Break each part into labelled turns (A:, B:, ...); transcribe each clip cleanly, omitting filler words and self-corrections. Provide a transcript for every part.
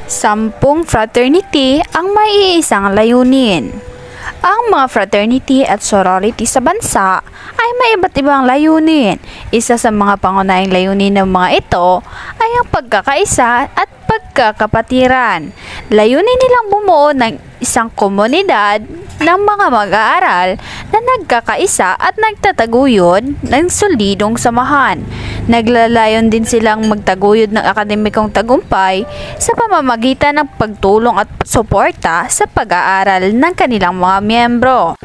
A: 10 fraternity ang may iisang layunin. Ang mga fraternity at sorority sa bansa ay may iba't ibang layunin. Isa sa mga pangunahing layunin ng mga ito ay ang pagkakaisa at pagkakapatiran. Layunin nilang bumuo ng isang komunidad ng mga mag-aaral na nagkakaisa at nagtataguyod ng solidong samahan. Naglalayon din silang magtaguyod ng akademikong tagumpay sa pamamagitan ng pagtulong at suporta sa pag-aaral ng kanilang mga miyembro.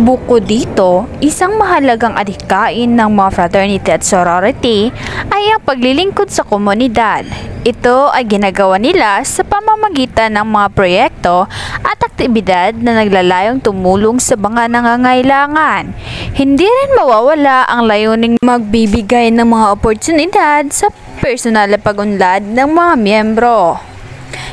A: Bukod dito, isang mahalagang adhikain ng mga fraternity at sorority ay ang paglilingkod sa komunidad. Ito ay ginagawa nila sa pamamagitan ng mga proyekto at aktibidad na naglalayong tumulong sa mga nangangailangan. Hindi rin mawawala ang layuning magbibigay ng mga oportunidad sa personal na pag-unlad ng mga miyembro.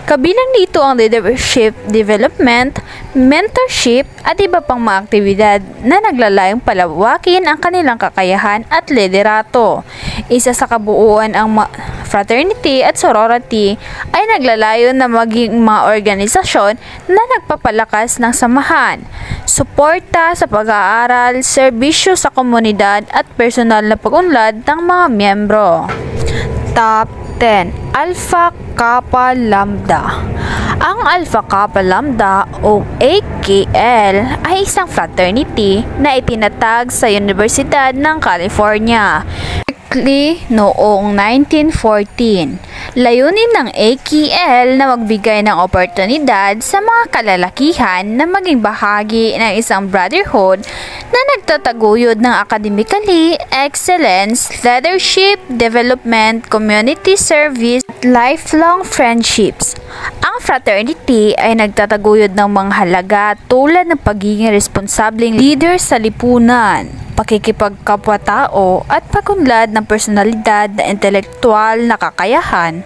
A: Kabilang dito ang leadership development, mentorship at iba pang mga aktibidad na naglalayong palawakin ang kanilang kakayahan at liderato. Isa sa kabuuan ang fraternity at sorority ay naglalayon na maging mga organisasyon na nagpapalakas ng samahan, suporta sa pag-aaral, serbisyo sa komunidad at personal na pag-unlad ng mga miyembro. Top 10. Alpha Kappa Lambda. Ang Alpha Kappa Lambda o AKL ay isang fraternity na itinatag sa Universidad ng California noong 1914. Layunin ng AKL na magbigay ng oportunidad sa mga kalalakihan na maging bahagi ng isang brotherhood na nagtataguyod ng academically excellence, leadership, development, community service, at lifelong friendships. Ang fraternity ay nagtataguyod ng mga halaga tulad ng pagiging responsableng leader sa lipunan, pakikipagkapwa-tao at pagunlad ng personalidad na intelektual na kakayahan.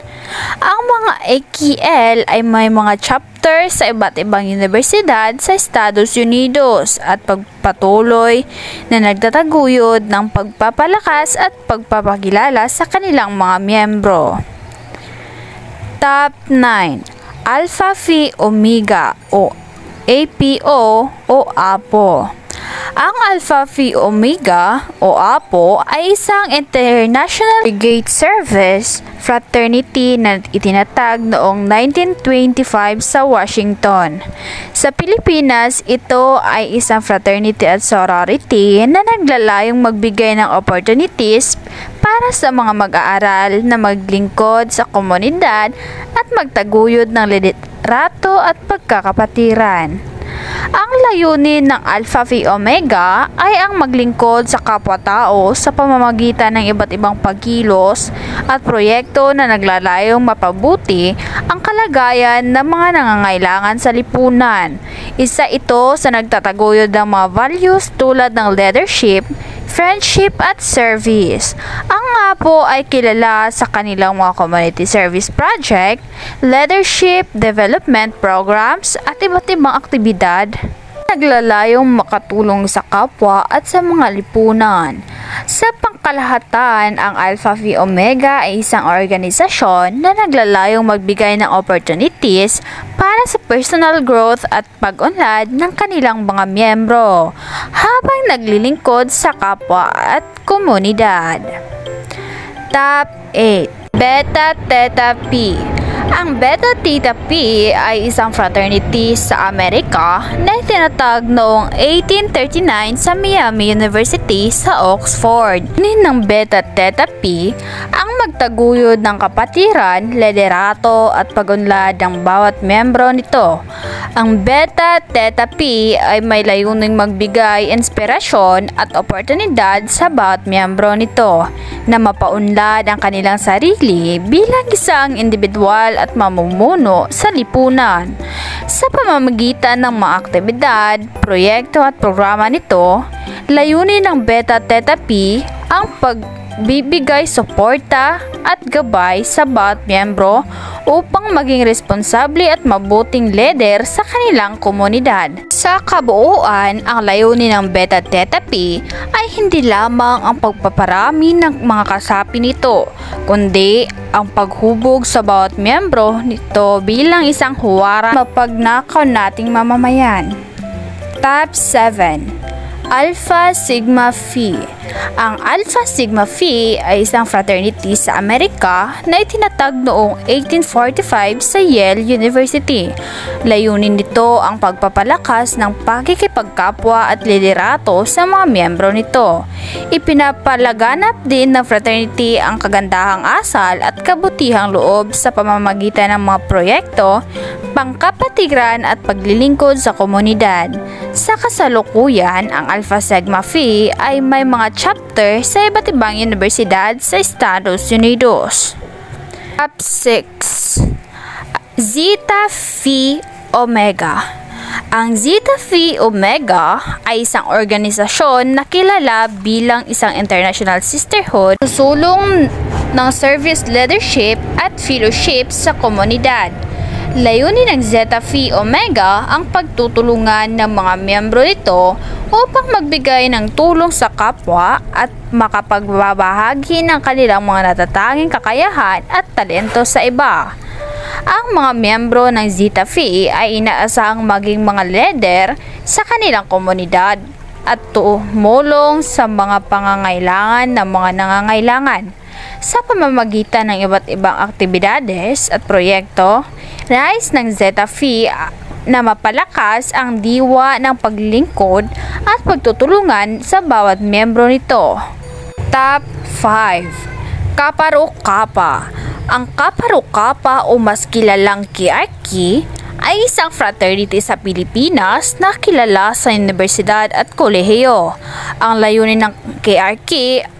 A: Ang mga AKL ay may mga chapter sa iba't ibang universidad sa Estados Unidos at pagpatuloy na nagtataguyod ng pagpapalakas at pagpapakilala sa kanilang mga miyembro. Top 9. Alpha Phi Omega o APO o APO. Ang Alpha Phi Omega o APO ay isang international brigade service fraternity na itinatag noong 1925 sa Washington. Sa Pilipinas, ito ay isang fraternity at sorority na naglalayong magbigay ng opportunities para sa mga mag-aaral na maglingkod sa komunidad at magtaguyod ng liderato at pagkakapatiran. Ang layunin ng Alpha Phi Omega ay ang maglingkod sa kapwa-tao sa pamamagitan ng iba't ibang pagkilos at proyekto na naglalayong mapabuti ang kalagayan ng mga nangangailangan sa lipunan. Isa ito sa nagtataguyod ng mga values tulad ng leadership, friendship at service. Ang APO ay kilala sa kanilang mga community service project, leadership development programs at iba't ibang aktibidad naglalayong makatulong sa kapwa at sa mga lipunan. Sa pangkalahatan, ang Alpha Phi Omega ay isang organisasyon na naglalayong magbigay ng opportunities para sa personal growth at pag-unlad ng kanilang mga miyembro habang naglilingkod sa kapwa at komunidad. Top 8. Beta Theta Pi. Ang Beta Theta Pi ay isang fraternity sa Amerika na itinatag noong 1839 sa Miami University sa Oxford. Ng Beta Theta Pi ang magtaguyod ng kapatiran, liderato at pagunlad ng bawat miyembro nito. Ang Beta Theta Pi ay may layuning magbigay inspirasyon at oportunidad sa bawat miyembro nito na mapaunlad ang kanilang sarili bilang isang individual at mamumuno sa lipunan. Sa pamamagitan ng mga aktibidad, proyekto at programa nito, layunin ng Beta Theta Pi ang nagbibigay suporta at gabay sa bawat miyembro upang maging responsable at mabuting leader sa kanilang komunidad. Sa kabuuan, ang layunin ng Beta Theta Pi ay hindi lamang ang pagpaparami ng mga kasapi nito, kundi ang paghubog sa bawat miyembro nito bilang isang huwarang mapagnakaw nating mamamayan. Top 7. Alpha Sigma Phi. Ang Alpha Sigma Phi ay isang fraternity sa Amerika na itinatag noong 1845 sa Yale University. Layunin nito ang pagpapalakas ng pakikipagkapwa at liderato sa mga miyembro nito. Ipinapalaganap din ng fraternity ang kagandahang asal at kabutihang loob sa pamamagitan ng mga proyekto, pangkapatiran at paglilingkod sa komunidad. Sa kasalukuyan, ang Alpha Sigma Phi ay may mga chapter sa iba't ibang universidad sa Estados Unidos. Top 6. Zeta Phi Omega. Ang Zeta Phi Omega ay isang organisasyon na kilala bilang isang international sisterhood sa sulong ng service leadership at fellowship sa komunidad. Layunin ng Zeta Phi Omega ang pagtutulungan ng mga miyembro nito upang magbigay ng tulong sa kapwa at makapagbabahagi ng kanilang mga natatanging kakayahan at talento sa iba. Ang mga miyembro ng Zeta Phi ay inaasahang maging mga leader sa kanilang komunidad at tumulong sa mga pangangailangan ng mga nangangailangan. Sa pamamagitan ng iba't ibang aktibidades at proyekto, nais ng Zeta Phi na mapalakas ang diwa ng paglilingkod at pagtutulungan sa bawat miyembro nito. Top 5. Kappa Rho Kappa. Ang Kappa Rho Kappa o mas kilalang KRK ay isang fraternity sa Pilipinas na kilala sa universidad at kolehiyo. Ang layunin ng KRK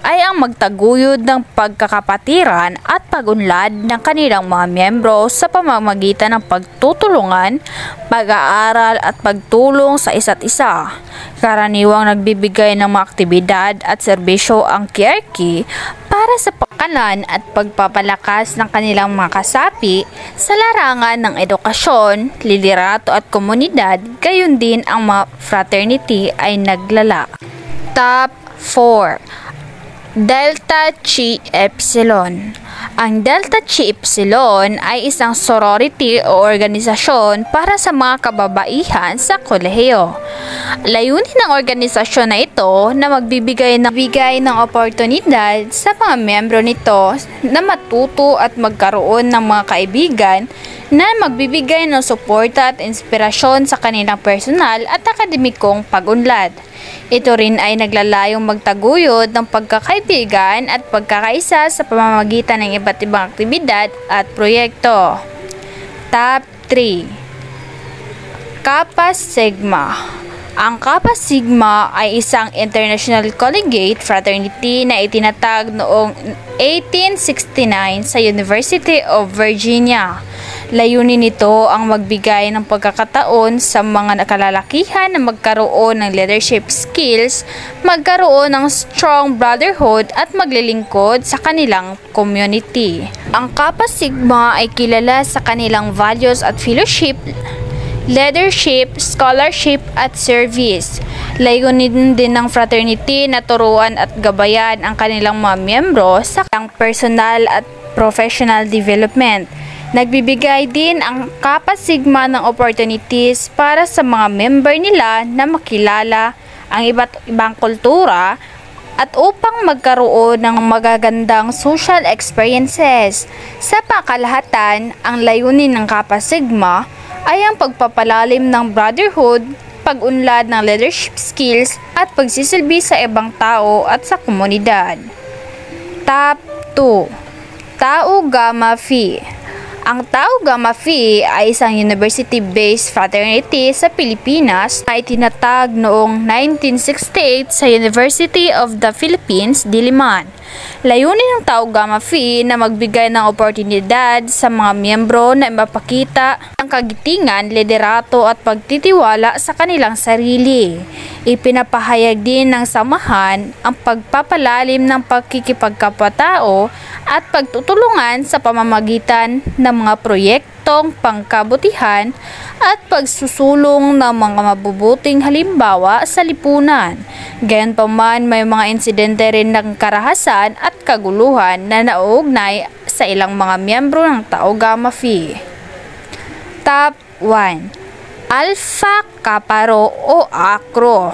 A: ay ang magtaguyod ng pagkakapatiran at pagunlad ng kanilang mga miyembro sa pamamagitan ng pagtutulungan, pag-aaral at pagtulong sa isa't isa. Karaniwang nagbibigay ng mga aktibidad at serbisyo ang KRK para sa pakanan at pagpapalakas ng kanilang mga kasapi sa larangan ng edukasyon, liderato at komunidad, gayon din ang mga fraternity ay naglala. Top 4. Delta Chi Epsilon. Ang Delta Chi Epsilon ay isang sorority o organisasyon para sa mga kababaihan sa kolehiyo. Layunin ng organisasyon na ito na magbibigay ng oportunidad sa mga miyembro nito na matuto at magkaroon ng mga kaibigan na magbibigay ng suporta at inspirasyon sa kanilang personal at akademikong pag-unlad. Ito rin ay naglalayong magtaguyod ng pagkakaibigan at pagkakaisa sa pamamagitan ng iba't ibang aktibidad at proyekto. Top 3. Kappa Sigma. Ang Kappa Sigma ay isang international collegiate fraternity na itinatag noong 1869 sa University of Virginia. Layunin nito ang magbigay ng pagkakataon sa mga nakalalakihan na magkaroon ng leadership skills, magkaroon ng strong brotherhood at maglilingkod sa kanilang community. Ang Kappa Sigma ay kilala sa kanilang values at fellowship, leadership, scholarship at service. Layunin din ng fraternity na turuan at gabayan ang kanilang mga miyembro sa kanilang personal at professional development. Nagbibigay din ang Kappa Sigma ng opportunities para sa mga member nila na makilala ang iba't ibang kultura at upang magkaroon ng magagandang social experiences. Sa pangkalahatan, ang layunin ng Kappa Sigma ay ang pagpapalalim ng brotherhood, pag-unlad ng leadership skills at pagsisilbi sa ibang tao at sa komunidad. Top 2. Tau Gamma Phi. Ang Tau Gamma Phi ay isang university-based fraternity sa Pilipinas na itinatag noong 1968 sa University of the Philippines, Diliman. Layunin ng Tau Gamma Phi na magbigay ng oportunidad sa mga miyembro na mapakita ang kagitingan, liderato at pagtitiwala sa kanilang sarili. Ipinapahayag din ng samahan ang pagpapalalim ng pagkikipagkapwa-tao at pagtutulungan sa pamamagitan ng mga proyektong pangkabutihan at pagsusulong ng mga mabubuting halimbawa sa lipunan. Gayunpaman, may mga insidente rin ng karahasan at kaguluhan na nauugnay sa ilang mga miyembro ng Tau Gamma Phi. Top 1. Alpha Kappa Rho o Acro.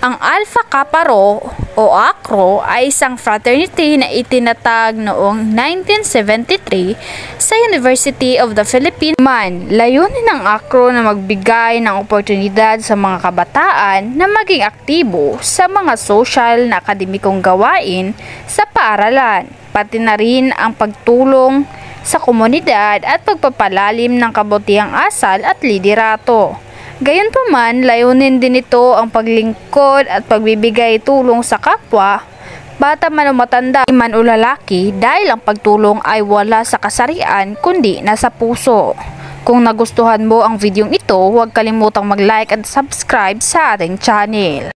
A: Ang Alpha Kappa Rho o Acro ay isang fraternity na itinatag noong 1973 sa University of the Philippines. Layunin ng Acro na magbigay ng oportunidad sa mga kabataan na maging aktibo sa mga social na akademikong gawain sa paaralan, pati na rin ang pagtulong sa komunidad at pagpapalalim ng kabutihang asal at liderato. Gayunpaman, layunin din ito ang paglingkod at pagbibigay tulong sa kapwa, bata man o matanda, man o lalaki, dahil ang pagtulong ay wala sa kasarian kundi nasa puso. Kung nagustuhan mo ang videong ito, huwag kalimutang mag-like at subscribe sa ating channel.